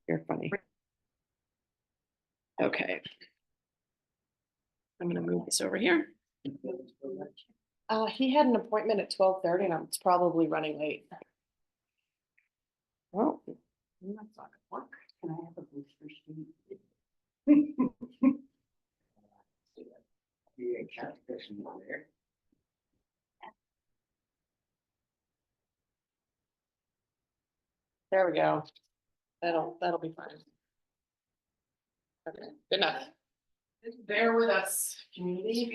You're funny. Okay. I'm gonna move this over here. He had an appointment at 12:30 and it's probably running late. Well, that's not gonna work. Can I have a booster sheet? Be a cat person over there. There we go. That'll be fine. Okay, good enough. Bear with us, community.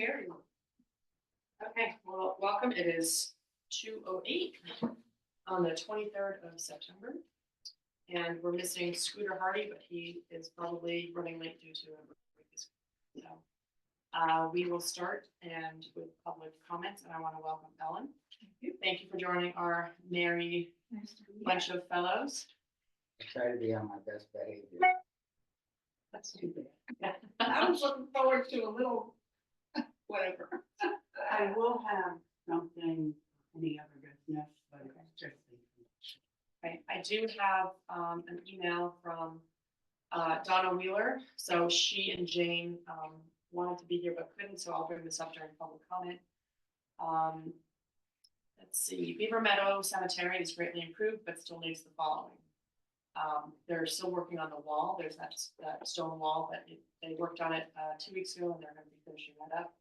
Okay, well, welcome. It is 2:08 on the 23rd of September. And we're missing Scooter Hardy, but he is probably running late due to a so we will start and with public comments, and I want to welcome Ellen. Thank you for joining our merry bunch of fellows. I try to be on my best behavior. That's too bad. I was looking forward to a little, whatever. I will have something, any other business, but it's just. I do have an email from Donna Wheeler. So she and Jane wanted to be here but couldn't, so I'll bring this up during public comment. Let's see, Beaver Meadow Cemetery is greatly improved, but still needs the following. They're still working on the wall. There's that stone wall, but they worked on it 2 weeks ago and they're going to be finishing that up.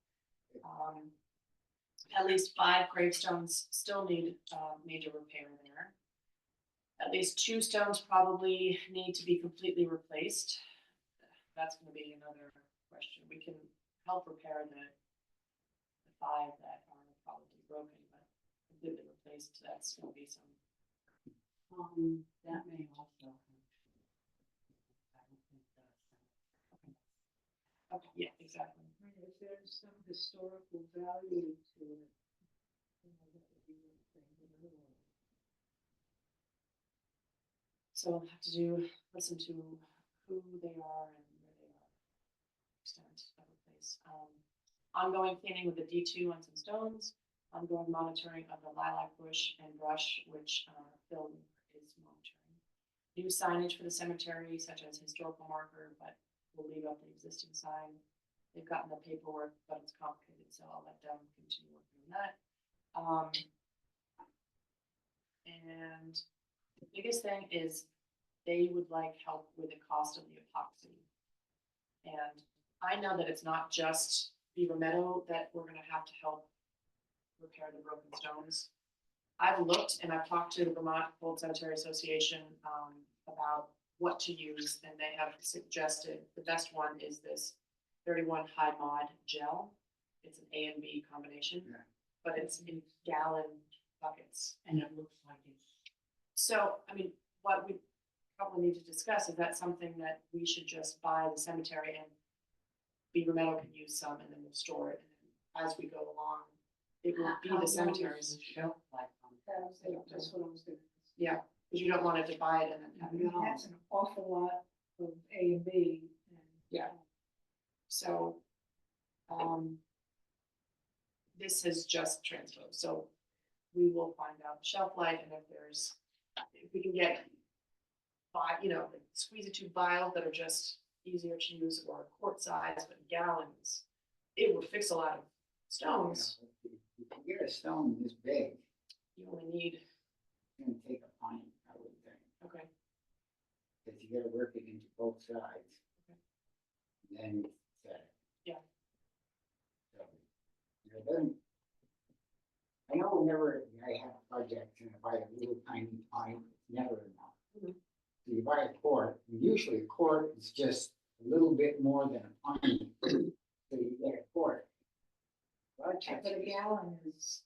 At least 5 gravestones still need major repair there. At least 2 stones probably need to be completely replaced. That's going to be another question. We can help repair the 5 that are probably broken, but completely replaced, that's going to be some. That may also. I don't think Okay, yeah, exactly. If there's some historical value to it. So we'll have to listen to who they are and where they are. Extent of the place. Ongoing cleaning with the D2 on some stones. Ongoing monitoring of the lilac bush and brush, which Phil is monitoring. New signage for the cemetery, such as historical marker, but we'll leave up the existing sign. They've gotten the paperwork, but it's complicated, so I'll let them continue working on that. And the biggest thing is they would like help with the cost of the epoxy. And I know that it's not just Beaver Meadow that we're gonna have to help repair the broken stones. I've looked and I've talked to the Vermont Old Cemetery Association about what to use, and they have suggested the best one is this 31 High Mod gel. It's an A and B combination, Yeah. but it's in gallon buckets. And it looks like it's. So, I mean, what we probably need to discuss, is that something that we should just buy the cemetery and Beaver Meadow can use some and then we'll store it. And then as we go along, it will be the cemeteries. Shelf life on it? That's what I was gonna. Yeah, because you don't want to divide and then have it. No. That's an awful lot of A and B. And Yeah. So, this has just transposed, so we will find out the shelf life, and if we can get 5, like squeeze it 2 vials that are just easier to use, or quart size, but gallons, it would fix a lot of stones. If you get a stone this big, You only need, it's gonna take a pint, I would think, okay, because you gotta work it into both sides. Okay. Then set it. Yeah. So, then, I know whenever I have projects and I buy a little tiny pint, it's never enough. Mhm. So you buy a quart, and usually a quart is just a little bit more than a pint, so you get a quart. A lot of But times- a gallon is,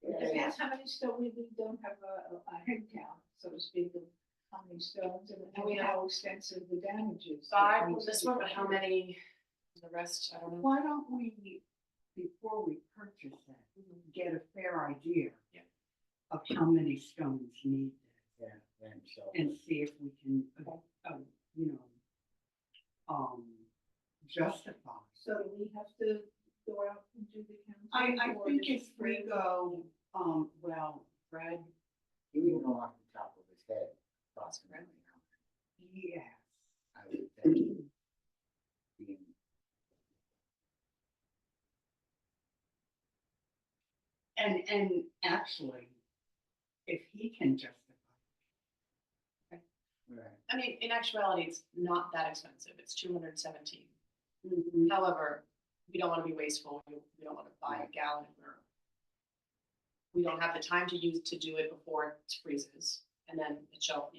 it Yeah. depends how many stones, we don't have a head count, so to speak, of how many stones and we have how extensive the damage is. 5 with this one, but how many, the rest, I don't know. Why don't we, before we purchase it, get a fair idea Yeah. of how many stones need Yeah, then so. and see if we can, justify. So do we have to go out and do the count? I think if we go, well, Fred, You even know off the top of his head, approximately how many. actually, if he can justify. Right. I mean, in actuality, it's not that expensive. It's 217. Mhm. However, we don't want to be wasteful. We don't want to buy a gallon or we don't have the time to do it before it freezes. And then shelf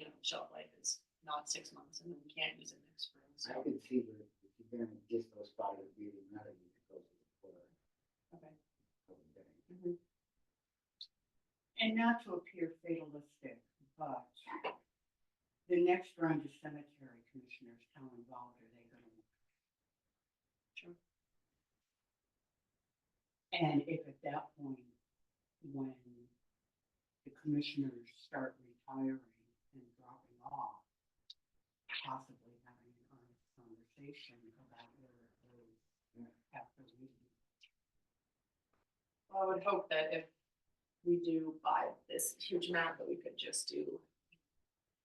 life is not 6 months and then we can't use it next spring. I So, could see that if you're gonna just go spot it, really another, you could go to the floor. okay. Okay. And not to appear fatalistic, but the next round of cemetery commissioners, how involved are they gonna be? Sure. And if at that point, when the commissioners start retiring and dropping off, possibly having an honest conversation about where it goes after we. Well, I would hope that if we do buy this huge amount, that we could just do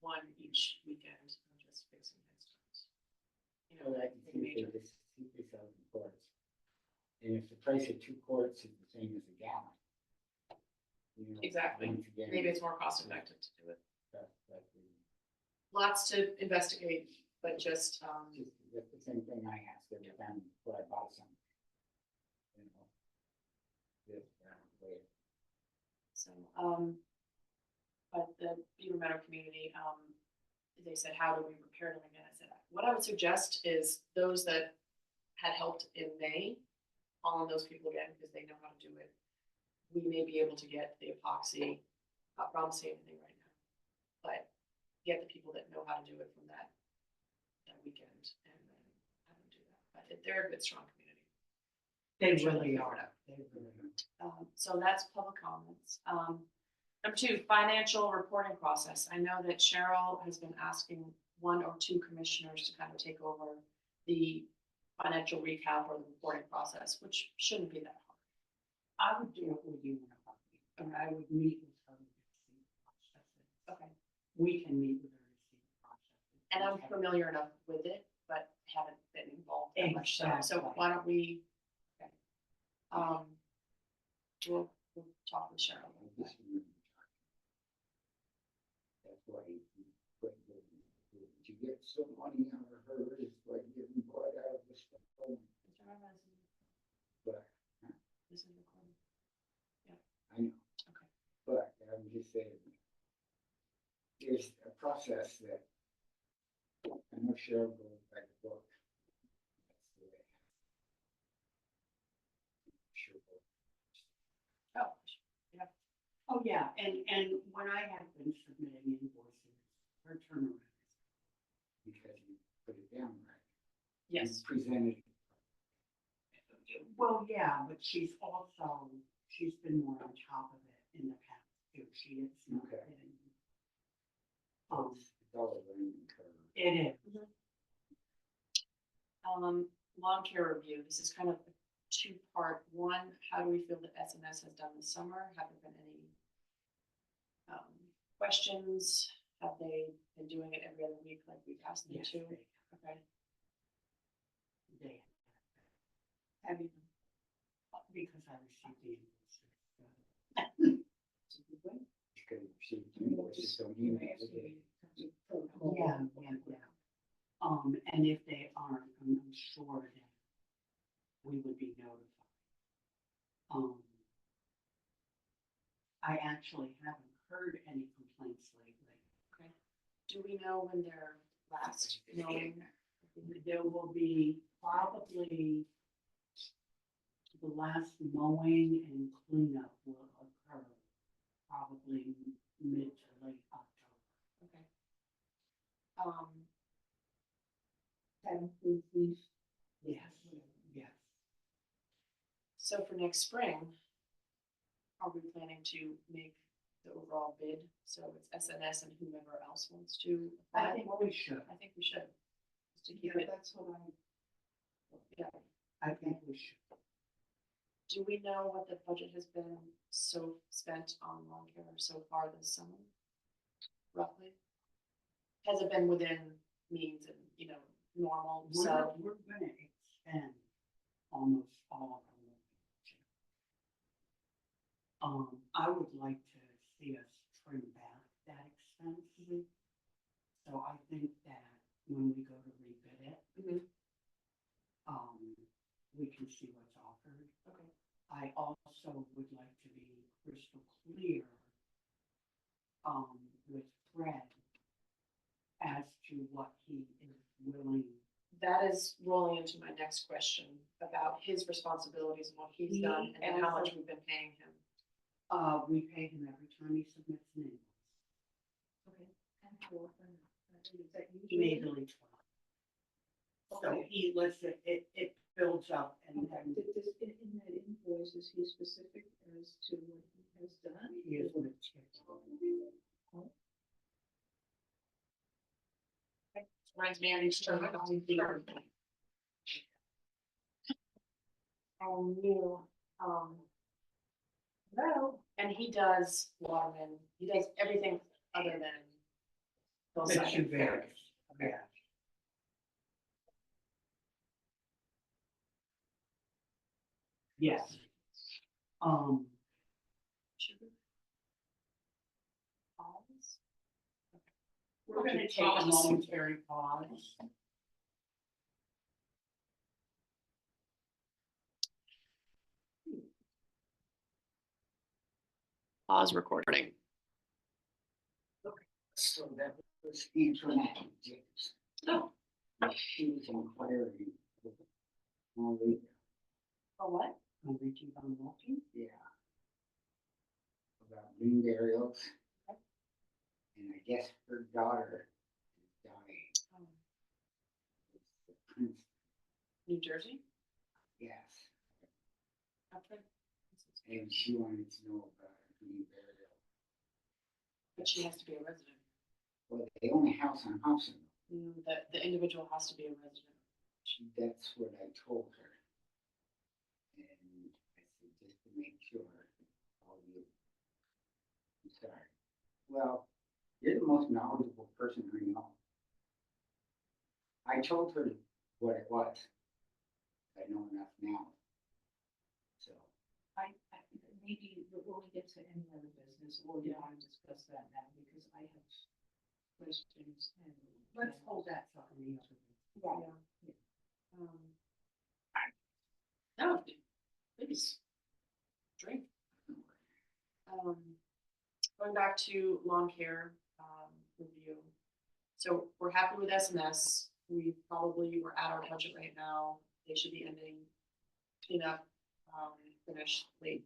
one each weekend and just fixing headstones. Well, I can Nothing see if major. they just keep this out in quarts. And if the price of 2 quarts is the same as a gallon. you know, Exactly. once again, Maybe it's more cost effective to do it. that's Lots to investigate, but just, that's the same thing I asked every time before I bought something. You know. This, way. so, but the Beaver Meadow community, they said, how do we repair them again? I said, what I would suggest is those that had helped in May, calling those people again because they know how to do it. We may be able to get the epoxy, not promising anything right now, but get the people that know how to do it from that weekend and then have them do that. But they're a good, strong community. They Sure, really they'll are. figure it out. So that's public comments. Number 2, financial reporting process. I know that Cheryl has been asking 1 or 2 commissioners to kind of take over the financial recap or the reporting process, which shouldn't be that hard. I would do it with you in a heartbeat, and I would meet with her to see the processes. Okay. We can meet with her to see the processes. And I'm familiar enough with it, but haven't been involved that much. So Exactly. why don't we, okay. We'll talk with Cheryl. I just remember talking. That's why you put, to get some money out of her is like getting blood out of the stone. But Is it recording? I know. Okay. But I'm just saying, there's a process that I'm not sure will go back to book. That's the way. Sure. Oh, Oh, yeah, and when I have been submitting invoices, her turnaround. Because you put it down right. yes. You presented it. Well, yeah, but she's been more on top of it in the past too. She is not Okay. been. It's all a learning curve. It is. Lawn care review. This is kind of a 2-part. 1, how do we feel that SNS has done this summer? Have there been any questions? Have they been doing it every other week like we've asked them Yes, to? they, Okay. they, Have you? because I received the invoices. Because she invoices don't email it. Yeah. And if they aren't, I'm sure that we would be notified. I actually haven't heard any complaints lately. Okay. Do we know when they're last mowing? There will be probably the last mowing and cleanup will occur probably mid to late October. Okay. Yes. So for next spring, are we planning to make the overall bid? So it's SNS and whomever else wants to I apply? think we should. I think we should. Just to keep it, That's what yeah. I think we should. Do we know what the budget has been so spent on lawn care so far this summer? Roughly? Has it been within means and, normal, so, We're gonna expend almost all of our money. I would like to see us trim back that expense. So I think that when we go to rebid it, Mhm. we can see what's offered. Okay. I also would like to be crystal clear, with Fred as to what he is willing. That is rolling into my next question about his responsibilities and what he's done and how much we've been paying him. We pay him every time he submits an invoice, Okay. And how often, is that usually? maybe twice. So he lists it, it builds up and Okay, then in that invoice, is he specific as to what he has done? he is meticulous. Reminds me, I need to turn my own theater. New, hello, and he does Waterman, he does everything other than. It Hillside. should vary. Yeah. Yes. Pause. We're gonna take a momentary pause. Pause recording. So that was Antoinette James. Oh, She was inquiring. Only, for what? I'm reaching on walking. yeah. About green burials. And I guess her daughter is dying. It's the prince, New Jersey? yes. Okay. And she wanted to know about a green burial. But she has to be a resident. Well, they own a house on Hobson. The individual has to be a resident. That's what I told her. And I said, just to make sure, all you. I'm sorry. Well, you're the most knowledgeable person I know. I told her what it was. I know enough now. So, Maybe when we get to any other business, or you want to discuss that now, because I have questions and. Let's hold that till any other. Yeah. No, please. Drink. Going back to lawn care, review. So we're happy with SMS. We probably, we're at our budget right now. They should be ending cleanup, finish late,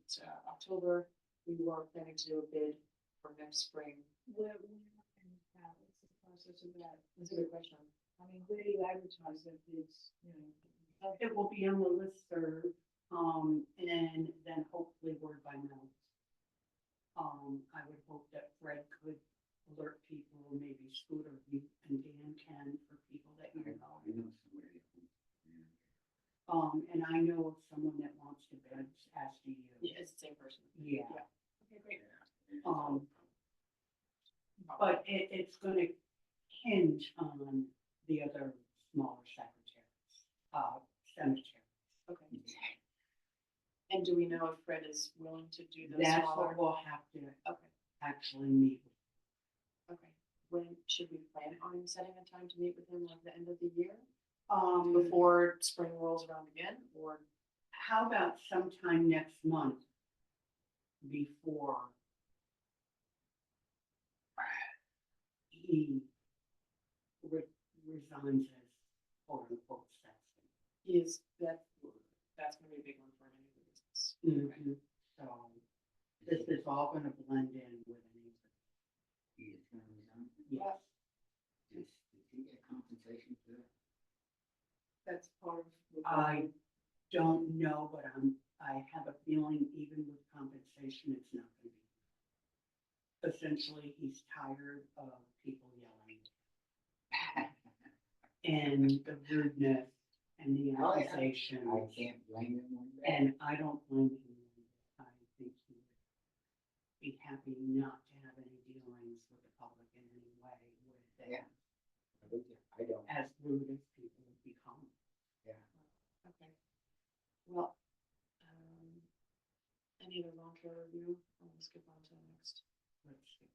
October. We were planning to do a bid for next spring. What's the process of that? That's a good question. I mean, where do you advertise that it's, It will be on the listserv, and then hopefully word by mouth. I would hope that Fred could alert people, maybe Scooter, you and Dan can, for people that I you know know. somebody. And I know of someone that wants to bid, ask you. Yeah, it's the same person. Yeah, Okay, great. but it's gonna hinge on the other smaller cemeteries. Okay. And do we know if Fred is willing to do the That's smaller? what we'll have to Okay, actually meet with. okay. When should we plan on setting a time to meet with him, like the end of the year? Before, Before spring rolls around again, or? how about sometime next month? Before he resigns as quote unquote sexton. Is that's gonna be a big one for any of the business. Mhm. So this is all gonna blend in with anything. He is gonna resign. Yes. Did he get compensation for that? That's part of. I don't know, but I have a feeling even with compensation, it's not gonna be. Essentially, he's tired of people yelling and the rudeness and the Oh, yeah. accusation. I can't blame him on that. And I don't blame him. I think he would be happy not to have any dealings with the public in any way with them. Yeah. I don't. As rude as people have become. Yeah. Okay. Well, and Any other long-term review? Let's skip on to the next. Let's see.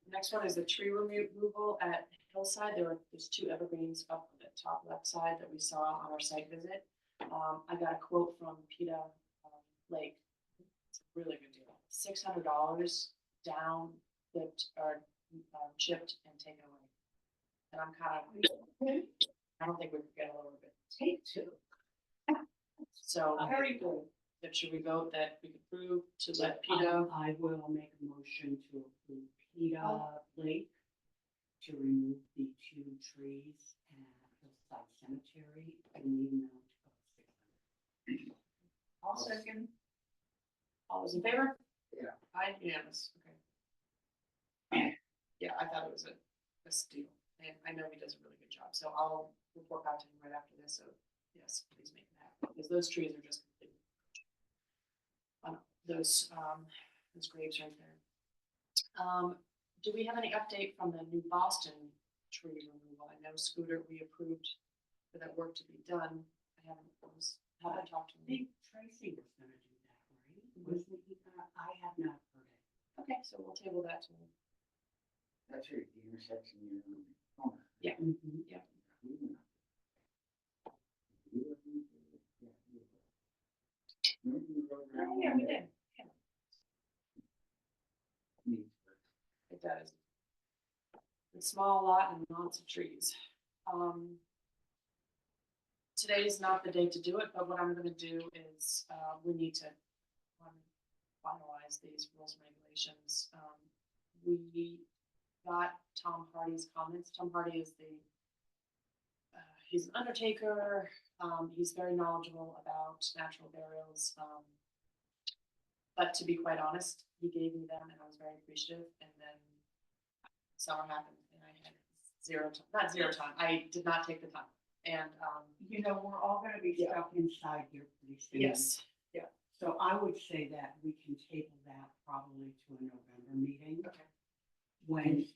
The next one is the tree removal at Hillside. There's 2 evergreens up on the top left side that we saw on our site visit. I got a quote from PETA Lake. It's a really good deal. $600 down, flipped, or chipped and taken away. And I'm kind of, I don't think we could get a lower bit. Take 2. So Very good. that should we vote that we could prove to let PETA? I will make a motion to approve PETA Lake to remove the 2 trees at Hillside Cemetery in the amount of $600. I'll second. All those in favor? Yeah. Aye, unanimous, okay. Yeah, I thought it was a steal, and I know he does a really good job, so I'll report back to him right after this, so yes, please make that, because those trees are just completely. Those graves right there. Do we have any update from the New Boston tree removal? I know Scooter, we approved for that work to be done. I haven't talked to I him. think Tracy was gonna do that, right? Wasn't he gonna, I have not heard it. Okay, so we'll table that to him. That's right, the intersection you're on the corner. Yeah. Mhm. Yeah. Oh, yeah, we did. It does. A small lot and lots of trees. Today is not the day to do it, but what I'm gonna do is, we need to finalize these rules and regulations. We got Tom Hardy's comments. Tom Hardy is he's an undertaker. He's very knowledgeable about natural burials. But to be quite honest, he gave me them and I was very appreciative. And then summer happened and I had not zero time. I did not take the time. And, You know, we're all gonna be Yeah. stuck inside here pretty soon. yes, So I would say that we can table that probably to a November meeting okay. when,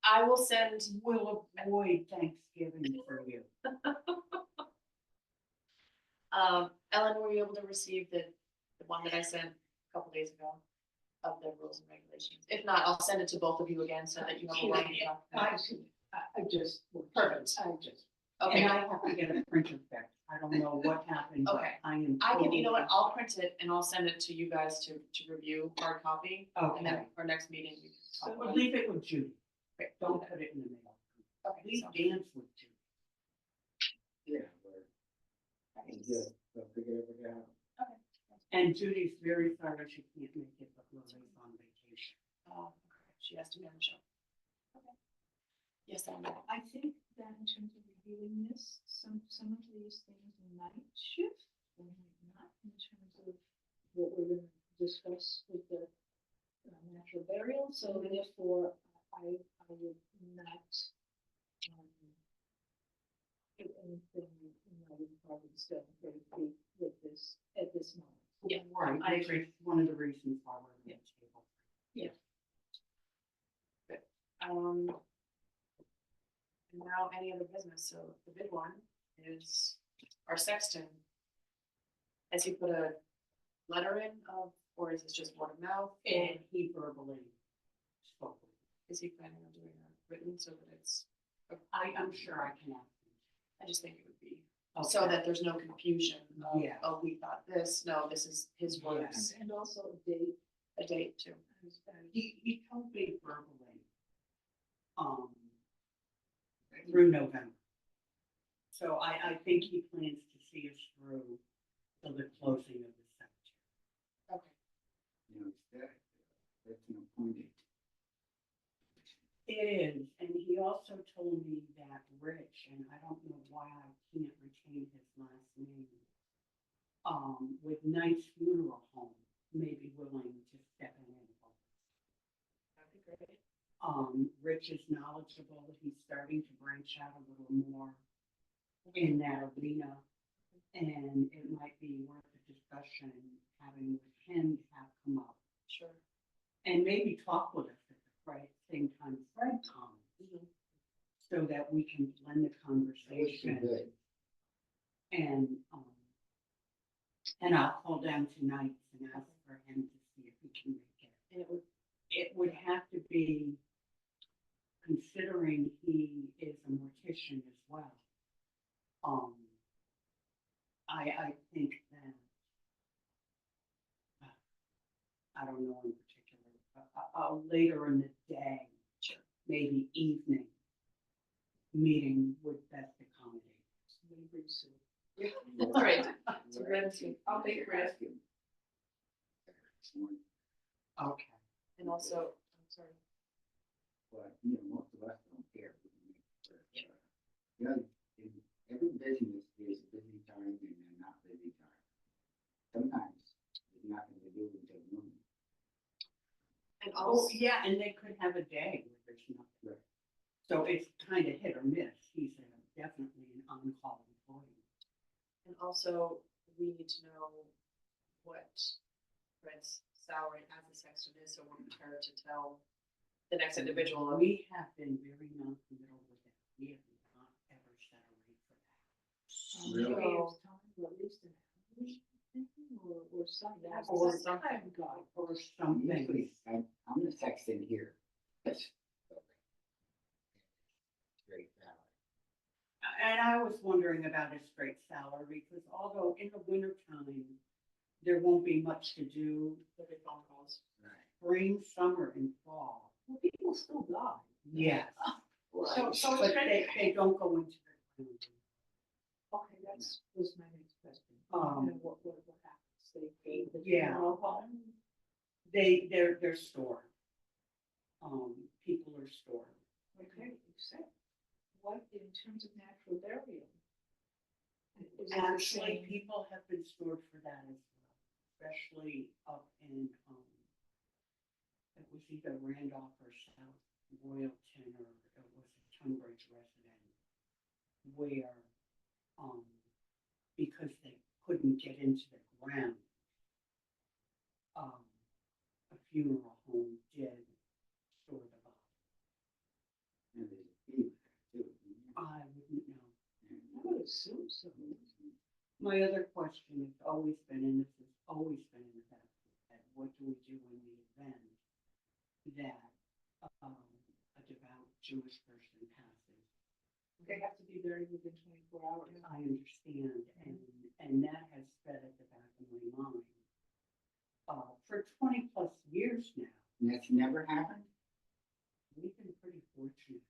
I will send, we'll avoid Thanksgiving for you. Ellen, were you able to receive the one that I sent a couple days ago of the rules and regulations? If not, I'll send it to both of you again so that you have a one. I just. Perfect. I just. Okay, And I have to get a printer fixed. I don't know what happened, but Okay. I am. I can, you know what, totally- I'll print it and I'll send it to you guys to review hard copy. And then Okay, our next meeting, we can so talk we'll about it. leave it with Judy. Okay, Don't put it in the mail. Okay, Leave so- dance with Judy. Yeah, we're just, don't forget it out. And Judy's very sorry she can't make it, but Lily's on vacation. Okay, she has to be on the show. Okay. Yes, I know. I think that in terms of reviewing this, some of these things might shift or might not in terms of what we're gonna discuss with the natural burial, so therefore I would not do anything, I would probably stay very deep with this at this moment. Yeah, Right, I which agree. is one of the reasons why we're on the table. And now any other business, so the big one is our sexton. Has he put a letter in of, or is this just word of mouth? And he verbally spoke with me. Is he planning on doing a written so that it's, I'm sure I can ask him. I just think it would be, so Okay. that there's no confusion of, Yeah. oh, we thought this, no, this is his words, And also a date. a date too. He told me verbally, through November. So I think he plans to see us through till the closing of the cemetery. Okay. You know, that's an appointed. It is, and he also told me that Rich, and I don't know why I can't retain his last name, with Knight's Funeral Home, may be willing to step in and help. That'd be great. Rich is knowledgeable, he's starting to branch out a little more in that arena. And it might be worth a discussion having with him to have come up Sure. and maybe talk with us at the same time Fred comes, Mhm. so that we can blend the That would be conversation good. and, And I'll call down tonight and ask for him to see if he can make it. And It would have to be, considering he is a mortician as well. I think that, I don't know in particular, later in the day, maybe evening, meeting would best accommodate. somebody bring Sue. All right, so red tea. I'll make red. Okay. And also, I'm sorry. But, most of us don't care. In every business, there's a busy time and a not busy time. Sometimes there's nothing to do until noon. And Oh, also, yeah, and they could have a day where there's nothing. Right. So it's kind of hit or miss. He's definitely an on-call employee. and also, we need to know what Fred's salary as a sexton is, so we're prepared to tell the next individual. We have been very non-committal with that. We have not ever set a rate for that. Really? So, at least an hour, or something. Or Some something. kind of guide. Or something. Usually, I'm the sexton here. That's great salary. And I was wondering about his straight salary, because although in the wintertime, there won't be much to do, There'll be phone calls. Right. spring, summer, and fall. Well, people still die. Yes. So But they don't go into the. Okay, that's, was my next question. Um, And what happens? They pay the Yeah. funeral home? They're stored. People are stored. Okay, except what in terms of natural burial? Is it the Actually, same? people have been stored for that as well, especially up in, it was either Randolph or South Royalton, or it was a Tunbridge resident, where, because they couldn't get into the ground, a funeral home did store the body. And there's a fee too. I wouldn't know. I would assume so. My other question has always been, and this has always been in the back of my head, what do we do in the event that, a devout Jewish person passes? They have to be buried within 24 hours. I understand, and that has been at the back of my mind. For 20+ years now, And that's never happened? we've been pretty fortunate.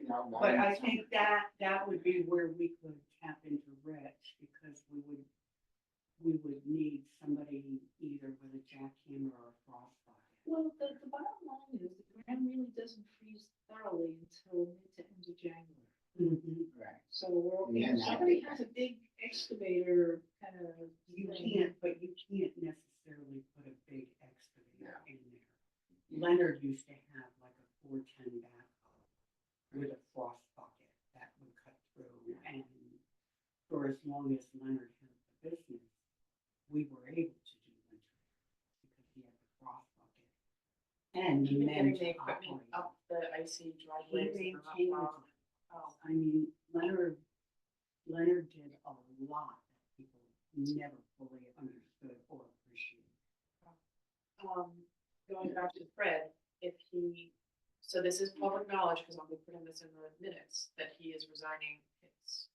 But But I think that would be where we could tap into Rich, because we would need somebody either with a jackhammer or a frostbite. Well, the bottom line is the ground really doesn't freeze thoroughly until mid to end of January. Right. So Yeah, if somebody has a big excavator kind of. You can't necessarily put a big excavator No. in there. Leonard used to have like a 410 backhoe with a frost bucket that would cut through, and for as long as Leonard had the business, we were able to do winter because he had the frost bucket. And the Even men getting the to equipment operate. up the icy He driveways. that are not maintained plowed. it. Oh, I mean, Leonard did a lot that people never fully understood or appreciated. Going back to Fred, if he, so this is public knowledge, because I'll be putting this in the minutes, that he is resigning his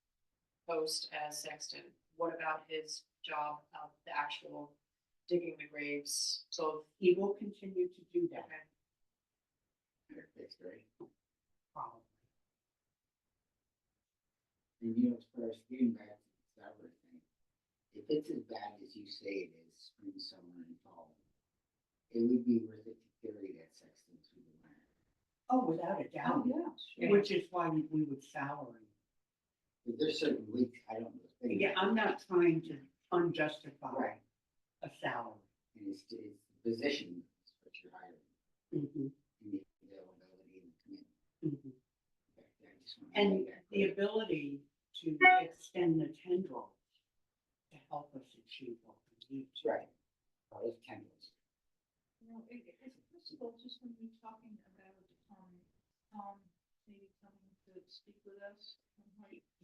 post as sexton. What about his job of the actual digging the graves? So, He will continue to do that, okay, They're fixed, right? probably. And as far as getting back to the salary thing, if it's as bad as you say it is, spring, summer, and fall, it would be worth it to carry that sexton through the winter. Oh, without a doubt. yeah, sure. Which is why we would salary. But there's certain weeks, I don't know. Yeah, I'm not trying to unjustify Right. a salary. And it's the position is what you're hiring, Mhm, and the availability and the commitment. mhm. Okay, I just wanna And make that the clear. ability to extend the tendrils to help us achieve what we need to. Right. All those tendrils. Is it possible, just when you're talking about, maybe coming to speak with us?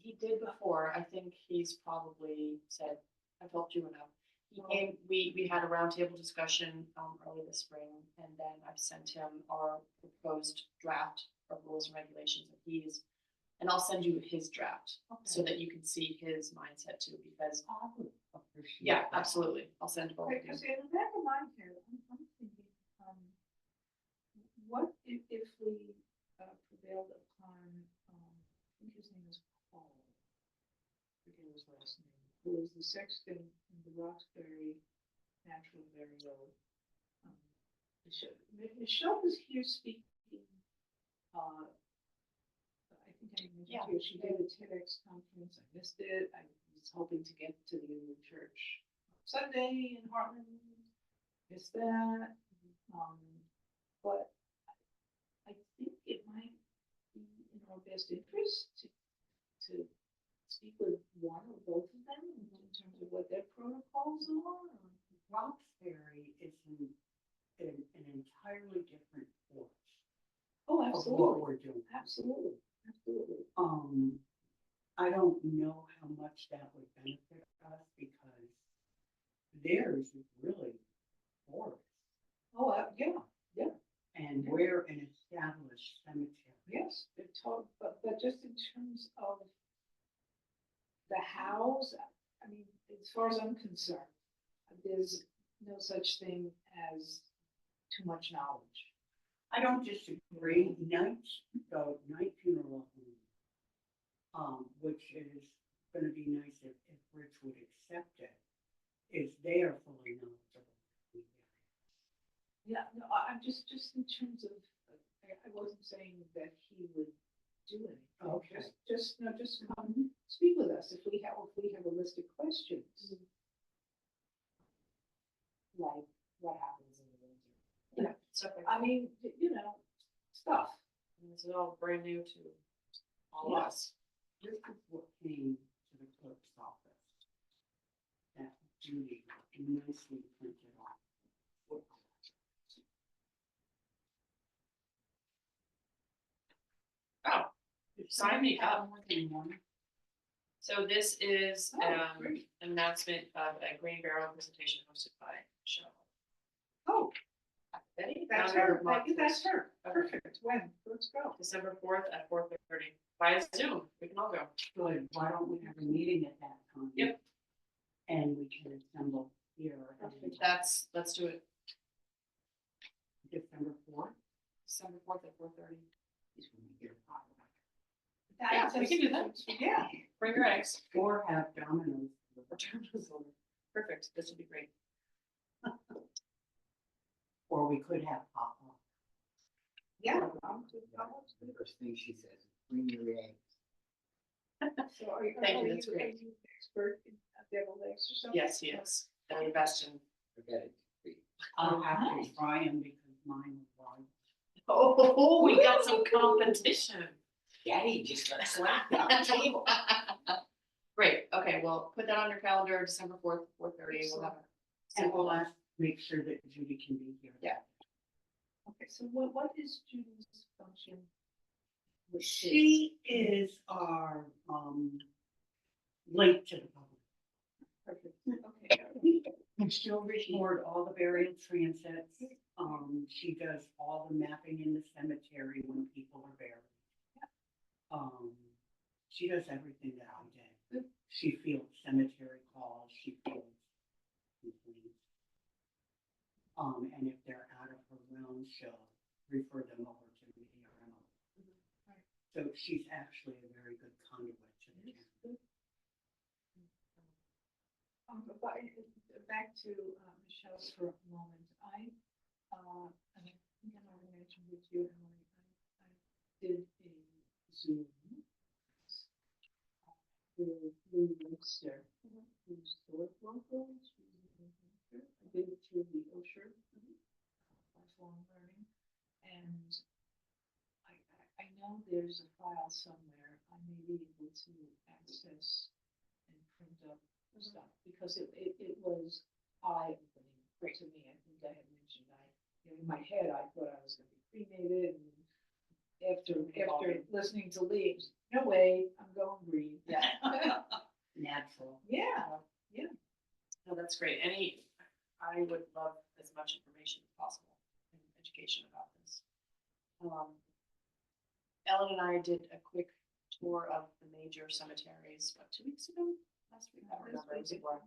he did before, I think he's probably said I've helped you enough. He came, we had a roundtable discussion, early this spring, and then I've sent him our proposed draft of rules and regulations that he's, and I'll send you his draft, so that you can see his mindset too, because, I would appreciate yeah, that. absolutely, I'll send both of you. Because in the back of my head, I'm thinking, what if we prevailed upon, I think his name is Paul. I forget his last name, who is the sexton in the Roxbury Natural Burial. Michelle was here speaking, I think I mentioned Yeah. to you, she did a TEDx conference, I missed it, I was hoping to get to the Union Church Sunday in Heartland, missed that. But I think it might be in our best interest to speak with one or both of them in terms of what their protocols are. Roxbury is an entirely different force Oh, of what absolutely, we're doing. absolutely, absolutely. I don't know how much that would benefit us because theirs is really forest. Oh, yeah, And Yeah. we're an established cemetery. yes, but just in terms of the hows, I mean, as far as I'm concerned, there's no such thing as too much knowledge. I don't disagree. Night funeral home, which is gonna be nice if Rich would accept it, is they are fully knowledgeable. Yeah, no, I'm just in terms of, I wasn't saying that he would do anything. Okay. Just come speak with us if we have a list of questions. Like, what happens in the winter? Yeah, stuff like I that. mean, stuff. And this is all brand new to all of Yeah. us. This is what came to the clerk's office. That Judy nicely printed off. Oh, sign me up. More than one. So this is, Oh, great. an announcement of a Green Barrel presentation hosted by Michelle. Oh, Betty? that's founder her, of Mock that's her, Okay. perfect, when, let's go. December 4th at 4:30 via Zoom. We can all go. Good, why don't we have a meeting at that time? Yep. And we can assemble here. Let's do it December 4th. December 4th at 4:30. He's gonna get a pop. Yeah, we can do that. Yeah. Bring your eggs. Or have Domino's. Return to Zoom. Perfect. This would be great. Or we could have pop-up. Yeah. The first thing she says, bring your eggs. So are you, Thank you, that's great. are you expert in deviled eggs or something? Yes, he is. And Bastion. Forget it. I'll have to try them because mine was wrong. Oh, we got some competition. Daddy just got slapped on the table. Great. Okay, well, put that on your calendar, December 4th, 4:30. We'll have a And we'll make sure that Judy can be here. Yeah. Okay, so what is Judy's function? with this? She is our, link to the public. Perfect, okay. And she'll record all the burial transits. She does all the mapping in the cemetery when people are buried. She does everything that I did. She fields cemetery calls, she fields complaints. And if they're out of her realm, she'll refer them over to me or Emily. So she's actually a very good conduit to the town. But back to Michelle's for a moment, and I think I might have mentioned with you, Emily, I did a Zoom with Lou Webster, who's the local, I did it through the Osher, lifelong learning, and I know there's a file somewhere I may be able to access and print up stuff, because it was eye-opening to me. I think I had mentioned, in my head, I thought I was gonna be cremated, and after listening to Leaves, no way, I'm going green. Yeah. Natural. Yeah, No, that's great. I would love as much information as possible and education about this. Ellen and I did a quick tour of the major cemeteries, what, 2 weeks ago? Last week, I don't remember, it was a blur.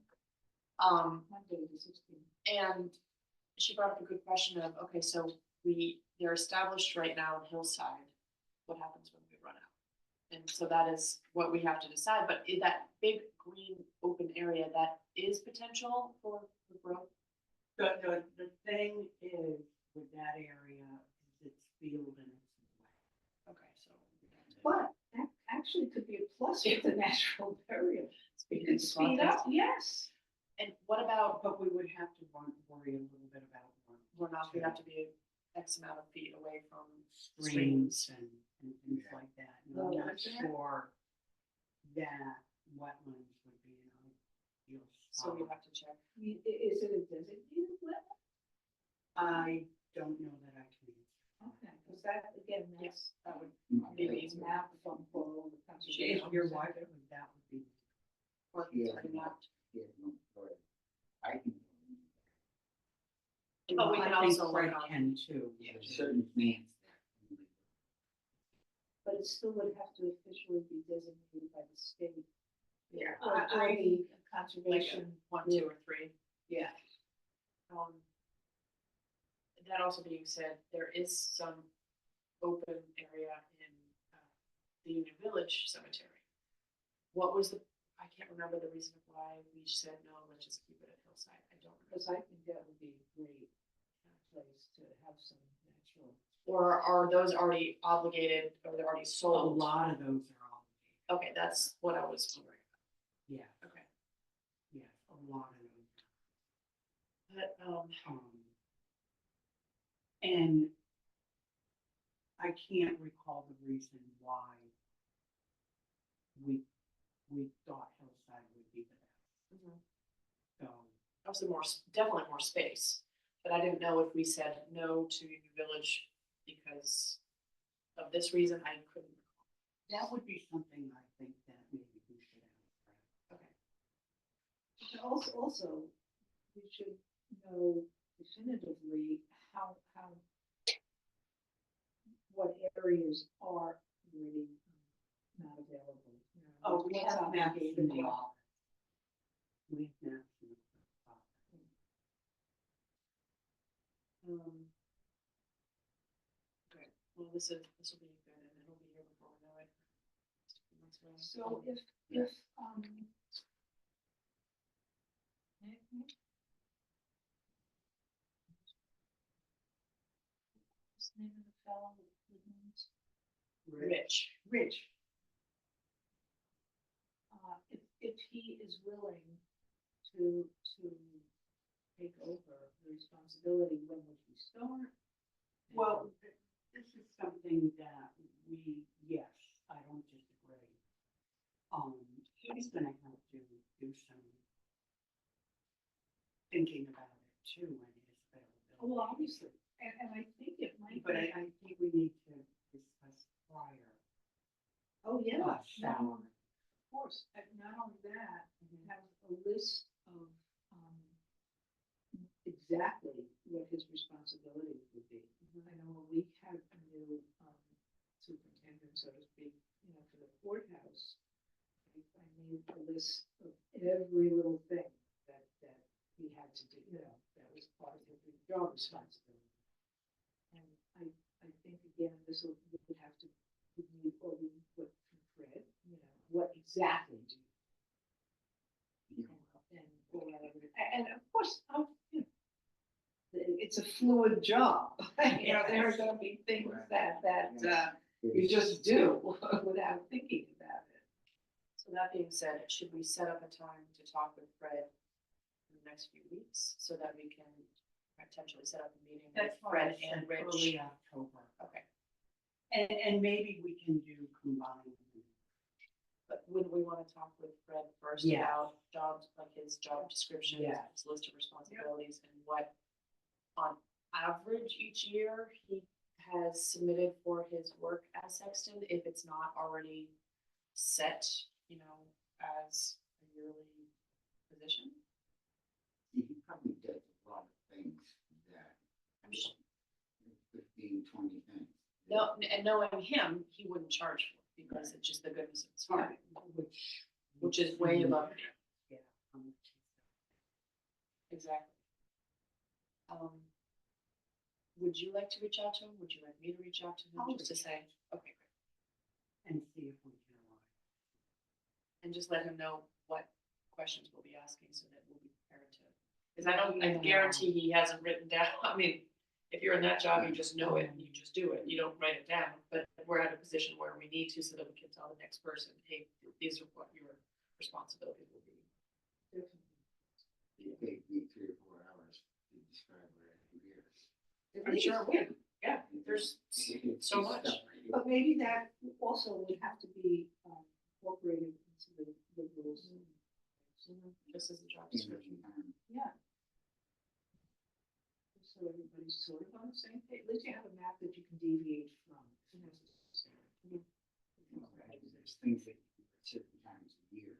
Monday, the 16th. And she brought up a good question of, okay, so they're established right now in Hillside. What happens when we run out? And so that is what we have to decide, but in that big green open area, that is potential for growth. The thing is with that area, is it's field and it's wet. Okay, so. But that actually could be a plus with the natural burial. Speed It could speed up, yes. And what about, But we would have to worry a little bit about we have to be X amount of feet away from streams and things Yeah. like that. And Well, I'm not like that. sure that wetlands would be an ideal so we spot. have to check. Is it a designated wetland? I don't know that I can. Okay, because that, again, that's, That would Maybe Maybe. map from Paul, the conservation. If you're white, that would be. work Yeah. already mapped. Yeah, no, sorry. I can. But we I can think also Fred work on. can too. There's certain plants that. But it still would have to officially be designated by the state. Yeah. Or the Like conservation, 1, 2, or 3. yeah. That also being said, there is some open area in the Union Village Cemetery. What was I can't remember the reason why we said, no, let's just keep it at Hillside. I don't Because remember. I think that would be a great place to have some natural. Or are those already obligated, or they're already A sold? lot of those are all. Okay, that's what I was wondering. Yeah, Okay. yeah, a lot of those. But, And I can't recall the reason why we thought Hillside would be the best, so. obviously definitely more space, but I didn't know if we said no to Union Village because of this reason. I couldn't recall. That would be something I think that maybe we should have. Okay. Also, we should know definitively what areas are really not available. You know, Oh, we what's have maps in obligated. the office. We have maps in the office. Okay, well, this will be good, and it'll be here before we know it. Just a few months away. So if, what's the name of the fellow with Woodlands? Rich. Rich, If he is willing to take over the responsibility, when would he start? well, this is something that yes, I don't disagree. He's gonna have to do some thinking about it too and his availability. Well, obviously, and I think it might But be. I think we need to discuss prior. Oh, yeah, Salary. of course, and not only that, have a list of, exactly what his responsibilities would be. I know when we had a new, superintendent, so to speak, you know, for the courthouse, I made a list of every little thing that he had to do, you know, that was part of his job responsibility. And I think again, this would have to, we need put from Fred, you know, what exactly do you come up and, or whatever. And of course, you know, it's a fluid job. You know, there are gonna be things that you just do without thinking about it. So that being said, should we set up a time to talk with Fred in the next few weeks so that we can potentially set up a meeting with Fred and Rich? Early October. Okay, And maybe we can do combined. but wouldn't we want to talk with Fred first Yeah. about jobs, like his job description, Yeah. his list of responsibilities, and what on average each year he has submitted for his work as sexton, if it's not already set, you know, as a yearly position? He probably does a lot of things that, I'm just, 15, 20 things. no, and knowing him, he wouldn't charge for it because it's just the goodness of his heart, which is way above me. Yeah. how much is Exactly. Would you like to reach out to him? Would you like me to reach out to him I'll just to reach say, okay, great. that? And see if we can align. And just let him know what questions we'll be asking so that we'll be prepared to. Because I guarantee he hasn't written down, I mean, if you're in that job, you just know it and you just do it, you don't write it down. But we're at a position where we need to so that we can tell the next person, hey, these are what your responsibilities will be. It takes me 3 or 4 hours to describe what I do here. I'm sure it would, yeah, there's It's so just much. stuff right here. But maybe that also would have to be incorporated into the rules. This is the job In description. time. Yeah. So everybody's sort of on the same page, at least you have a map that you can deviate from. if necessary. You know, there's things that you do at certain times of year.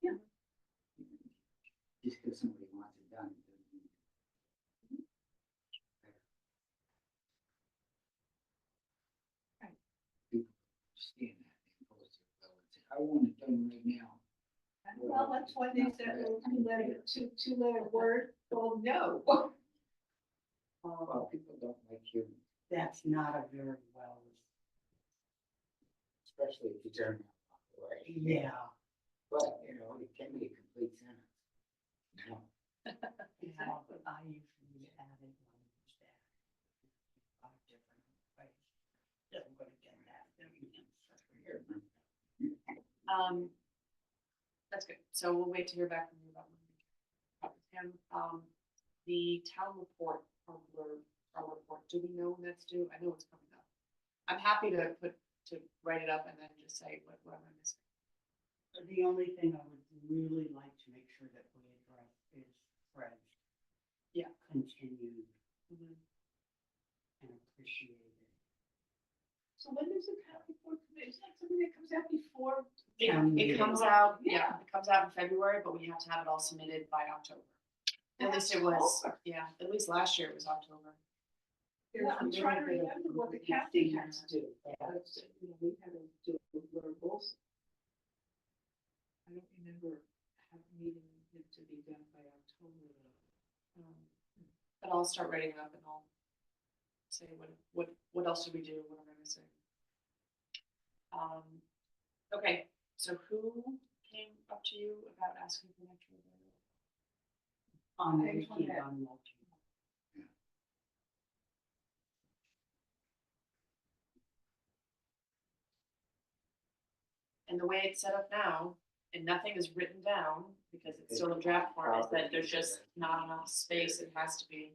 Yeah. Just because somebody wants it done. Doesn't mean- Right. People understand that, they post it well and say, I want it done right now. And well, that's why there's that little two-letter word called no. Well, people don't like you, That's not a very well. especially if you turn out the way. Yeah. But, you know, it can be a complete sentence. No. Yeah, but I usually added language that. 5 different ways. I'm gonna get that. Here, That's good, so we'll wait to hear back from you about him. The town report, our report, do we know when that's due? I know it's coming up. I'm happy to write it up and then just say what am I missing? The only thing I would really like to make sure that we address is Fred's. Yeah. Continued and appreciated. So when does the town report come in? Is that something that comes out before? It comes out, yeah, it comes out in February, but we have to have it all submitted by October. At least it was, October. yeah, at least last year it was October. Yeah, I'm trying to remember what the county had to do. That's, you know, we had to do wearables. I don't remember needing it to be done by October. But I'll start writing it up and I'll say what else did we do, what am I missing? Okay, so who came up to you about asking for an extra? On I just Wiki, wanna- on Wiki. And the way it's set up now, and nothing is written down, because it's still in draft form, is that there's just not enough space, it has to be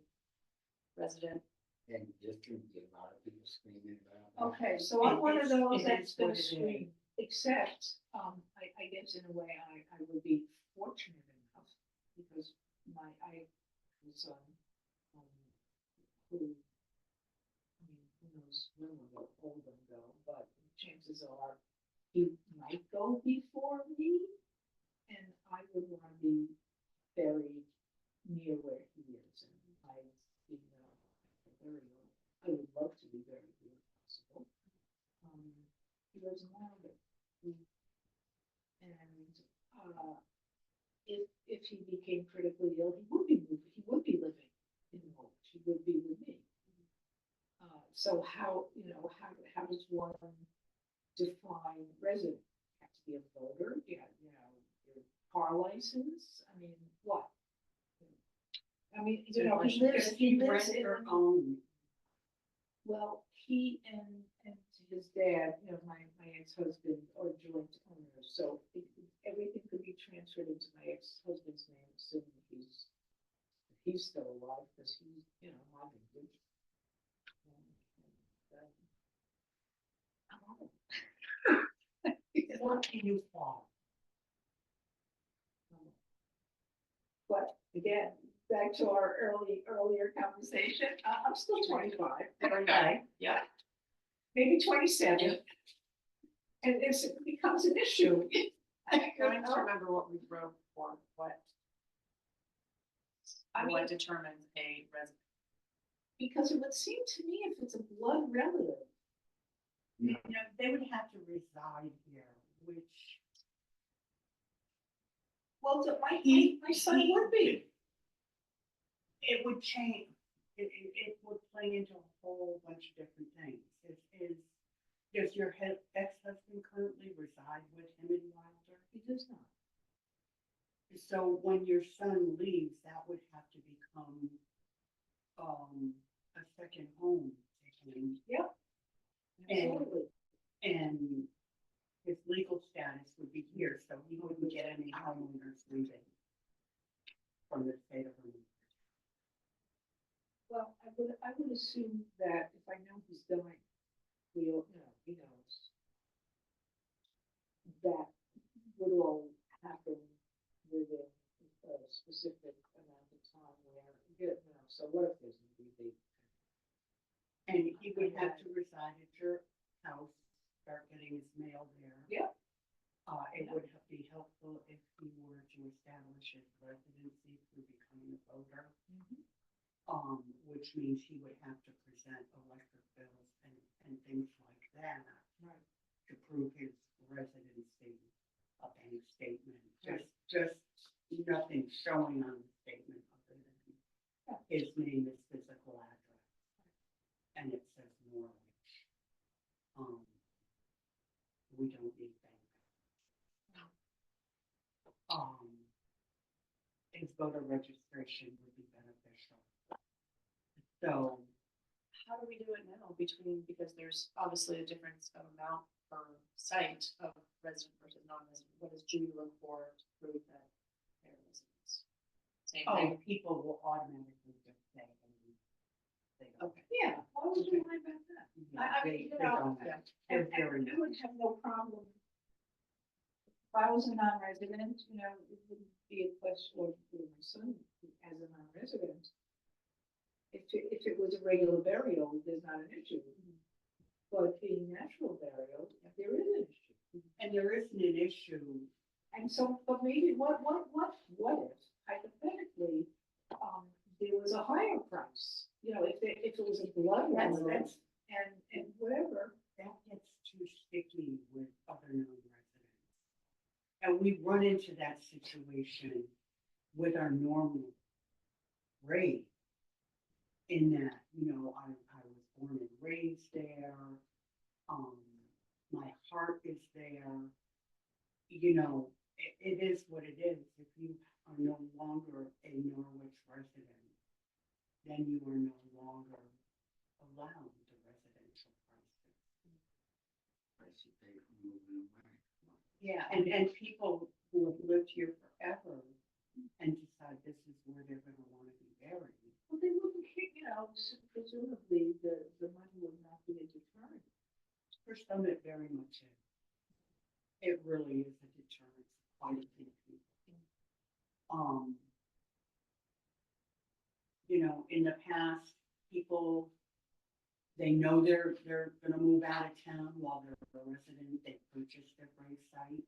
resident. And just to get a lot of people screaming about. Okay, so I'm one of those It that's is what gonna it is. scream, except, I guess in a way, I would be fortunate enough, because I have a son, who, I mean, who knows when we'll get old and go, but chances are he might go before me, and I would wanna be buried near where he is, and you know, very old. I would love to be buried where possible. He lives in Lambert. And, if he became critically ill, he would be living in Woolwich, he would be with me. So how, you know, how does one define resident? Have to be a voter, yeah, you know, your car license, I mean, what? I mean, you know, he lives Rent in. or own. Well, he and his dad, you know, my ex-husband are joint owners, so everything could be transferred into my ex-husband's name, assuming he's still alive, because he's, you know, my vintage. What can you farm? But again, back to our earlier conversation, I'm still 25. Okay, yeah, Maybe 27. And if it becomes an issue. I'm trying to remember what we wrote for, what. I what mean- determines a resident? Because it would seem to me if it's a blood relative, You know, they would have to reside here, which well, my, He- my son he- would be. it would change, it would play into a whole bunch of different things. Does your ex-husband currently reside with him in Wilder? He does not. So when your son leaves, that would have to become, a second home to him. And- Absolutely. And his legal status would be here, so he wouldn't get any homeowners leaving from the state of Vermont. Well, I would assume that if I know he's dying, we all, he knows. That would all happen within a specific amount of time where, so what if there's a really And he would have to reside at your house, start getting his mail there. Yep. It would be helpful if he were to establish his residency through becoming a voter. Which means he would have to present electric bills and things like that. Right. To prove his residency, a bank statement, Right. just nothing showing on the statement other than his name, his physical address. And it says Norwich. We don't need bank. His voter registration would be beneficial. So, How do we do it now between, because there's obviously a difference of amount per site of resident versus non-resident. What does Judy look for to prove that they're residents? Same thing. people will automatically just say. They don't. Okay. Yeah, why would you lie about that? I mean, you They know, don't have- And they're very I would have no problem. If I was a non-resident, it wouldn't be a question for my son as a non-resident. If it was a regular burial, there's not an issue. But a natural burial, there is an issue. And there isn't an issue. And so, but maybe what if hypothetically, there was a higher price? If it was a blood relative and whatever. That gets too sticky with other non-residents. And we run into that situation with our normal rate. In that, I was born and raised there. My heart is there. It is what it is. If you are no longer a Norwich resident, then you are no longer allowed the residential prices. Price you pay for moving away. Yeah, and people who have lived here forever and decide this is where they're gonna wanna be buried. Well, they wouldn't, presumably the money would not be a deterrent. For some, it very much is. It really is a deterrent for quite a few people. In the past, people, they know they're gonna move out of town while they're a resident, they purchase their grave site.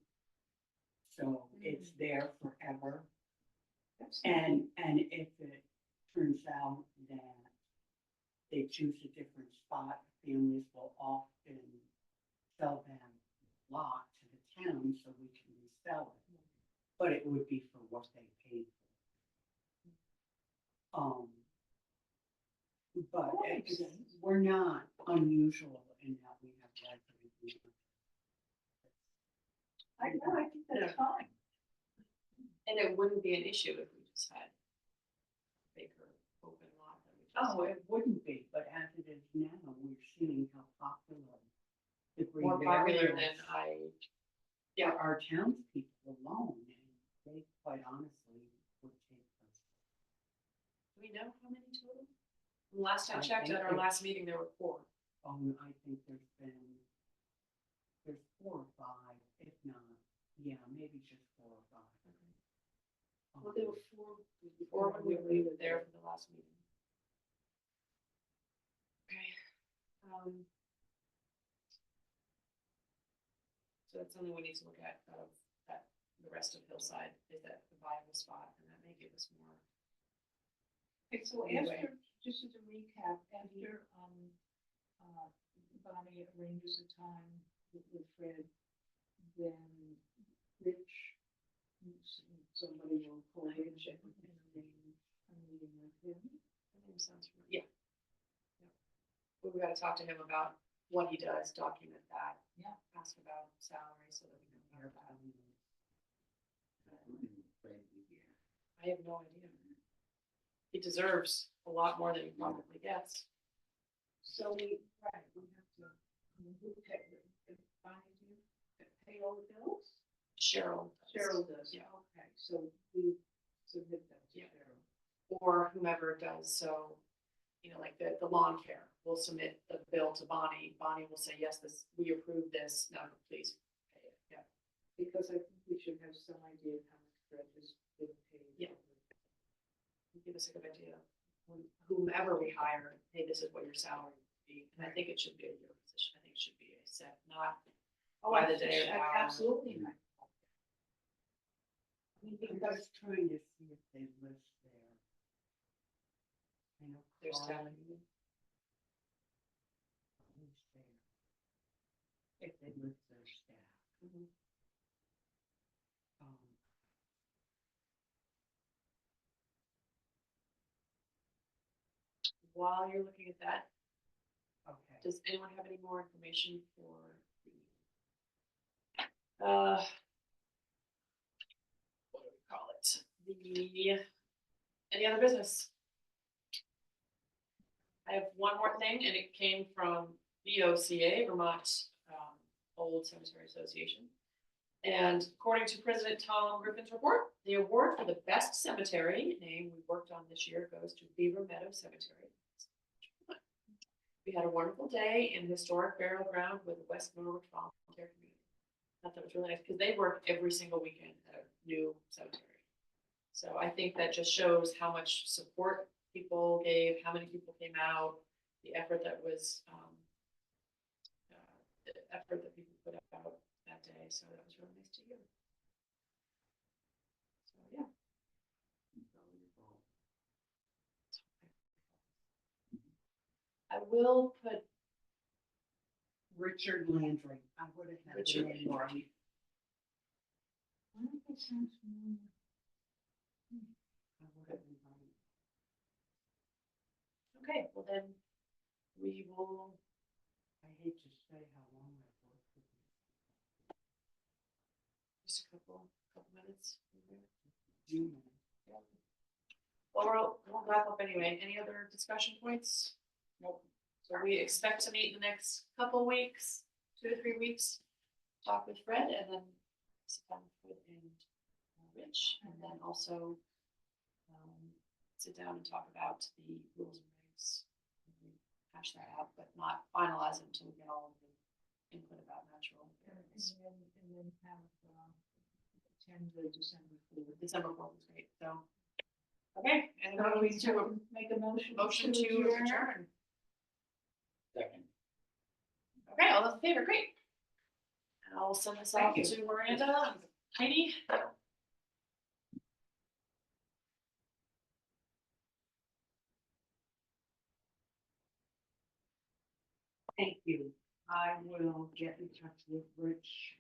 So it's there forever. And if it turns out that they choose a different spot, families will often sell them lot to the town so we can resell it. But it would be for what they paid for. But That makes sense. we're not unusual in that we have residents. I think that's fine. And it wouldn't be an issue if we just had bigger open lot that we just. Oh, it wouldn't be, but as it is now, we're seeing how popular the green More popular burials than I, for our townspeople alone, and they quite honestly would take those. do we know how many total? Last I I checked think at our it's- last meeting, there were 4. I think there's 4 or 5, if not, maybe just 4 or 5. Well, there were 4. Or when we were there for the last meeting. Okay. So that's something we need to look at, that the rest of Hillside, is that the viable spot, and that may give us more Okay, so Anyway. after, just as a recap, after, Bonnie arranges a time with Fred, then Rich, somebody will coordinate with him, and a meeting with him. That name sounds familiar. Yeah. We gotta talk to him about what he does, document that. Yeah. Ask about salary so that we know about that. I have no idea. He deserves a lot more than he probably gets. So we, right, we have to, who pay, Bonnie do, pay all the bills? Cheryl. does. Cheryl does, Yeah. okay, so we submit that to Yeah. Cheryl. Or whomever does, so, like the lawn care, we'll submit the bill to Bonnie. Bonnie will say, yes, we approve this, now please pay it. Yeah. Because I think we should have some idea of how much Fred has been paid. Yeah. Give us a good idea. Whomever we hire, hey, this is what your salary would be. And I think it should be a year position. I think it should be a set, not by the day or the hour. Absolutely not. I was trying to see if they list their. Their staff. Who's there? If they list their staff. Mhm. Um, While you're looking at that, okay. does anyone have any more information for the, what do we call it? Any other business? I have one more thing, and it came from VOCA, Vermont, Old Cemetery Association. And according to President Tom Griffin's report, the award for the best cemetery name we worked on this year goes to Beaver Meadow Cemetery. We had a wonderful day in historic burial ground with the West Norwich Volunteer Community. I thought that was really nice because they work every single weekend at a new cemetery. So I think that just shows how much support people gave, how many people came out, the effort that was, the effort that people put out that day. So that was really nice to hear. So yeah. I will put Richard Landry, I would have had Richard the name right. Landry. I think that sounds familiar. I would have been right. Okay, well then we will, I hate to say how long I've worked with you. just a couple minutes. June. Well, we'll wrap up anyway. Any other discussion points? Nope. So we expect to meet in the next couple weeks, 2 to 3 weeks. Talk with Fred and then sit down with Fred and Rich, and then also sit down and talk about the rules and regs. Hash that out, but not finalize it until we get all of the input about natural areas. And then have, attend the December 4th. December 4th is great, so. Okay, and then we do a Make a motion. motion to adjourn. Second. Okay, all those in favor, great. And I'll send this off Thank you. to Miranda and Heidi. Thank you. I will get in touch with Rich